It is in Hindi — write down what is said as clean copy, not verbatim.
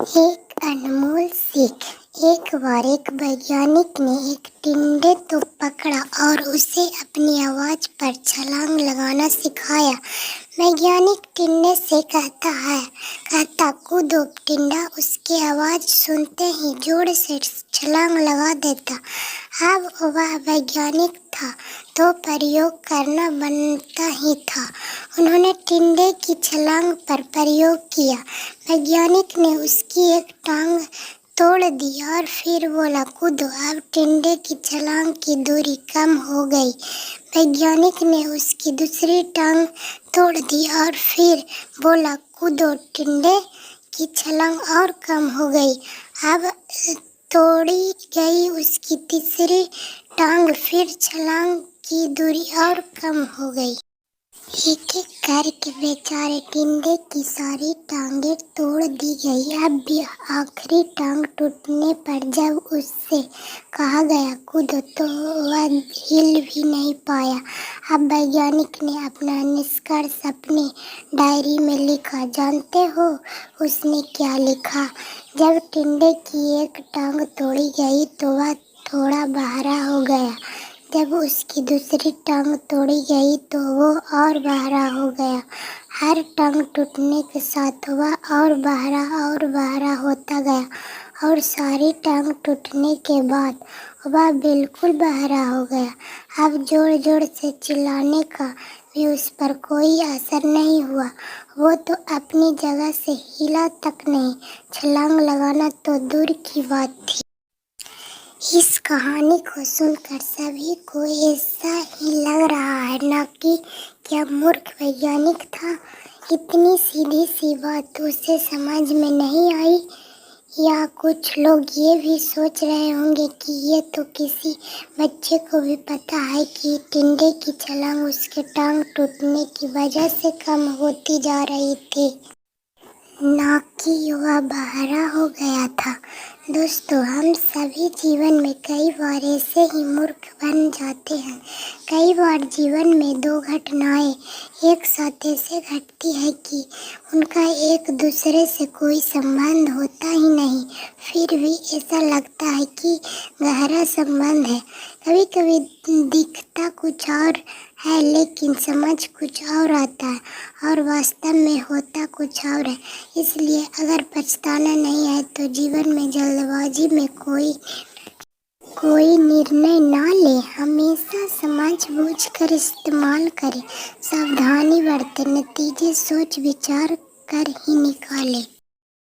एक अनमोल सीख। एक बार एक वैज्ञानिक ने एक टिंडे को पकड़ा और उसे अपनी आवाज पर छलांग लगाना सिखाया। वैज्ञानिक टिंडे से कहता कूदो। टिंडा उसकी आवाज सुनते ही जोर से छलांग लगा देता। अब वह वैज्ञानिक था तो प्रयोग करना बनता ही था। उन्होंने टिंडे की छलांग पर प्रयोग किया। वैज्ञानिक ने उसकी एक टांग तोड़ दी और फिर बोला कूदो। अब टिंडे की छलांग की दूरी कम हो गई। वैज्ञानिक ने उसकी दूसरी टांग तोड़ दी और फिर बोला कूदो। टिंडे की छलांग और कम हो गई। अब तोड़ी गई उसकी तीसरी टांग, फिर छलांग की दूरी और कम हो गई। एक एक करके बेचारे टिंडे की सारी टांगें तोड़ दी गई। अब भी आखिरी टांग टूटने पर जब उससे कहा गया कूदो तो वह हिल भी नहीं पाया। अब वैज्ञानिक ने अपना निष्कर्ष अपनी डायरी में लिखा। जानते हो उसने क्या लिखा? जब टिंडे की एक टांग तोड़ी गई तो वह थोड़ा बहरा हो गया। जब उसकी दूसरी टांग तोड़ी गई तो वो और बहरा हो गया। हर टांग टूटने के साथ वह और बहरा होता गया और सारी टांग टूटने के बाद वह बिल्कुल बहरा हो गया। अब जोर जोर से चिल्लाने का भी उस पर कोई असर नहीं हुआ। वो तो अपनी जगह से हिला तक नहीं। छलांग लगाना तो दूर की बात थी। इस कहानी को सुनकर सभी को ऐसा ही लग रहा है ना कि क्या मूर्ख वैज्ञानिक था। इतनी सीधी सी बात उसे समझ में नहीं आई। या कुछ लोग ये भी सोच रहे होंगे कि ये तो किसी बच्चे को भी पता है कि टिंडे की छलांग उसके टांग टूटने की वजह से कम होती जा रही थी, ना कि वह बहरा हो गया था। दोस्तों, हम सभी जीवन में कई बार ऐसे ही मूर्ख बन जाते हैं। कई बार जीवन में दो घटनाएं एक साथ ऐसे घटती है कि उनका एक दूसरे से कोई संबंध होता ही नहीं, फिर भी ऐसा लगता है कि गहरा संबंध है। कभी कभी दिखता कुछ और है लेकिन समझ कुछ और आता है और वास्तव में होता कुछ और है। इसलिए अगर पछताना नहीं है तो जीवन में जल्दबाजी में कोई निर्णय ना ले। हमेशा समझ बूझ कर इस्तेमाल करें, सावधानी बरतें, नतीजे सोच विचार कर ही निकालें।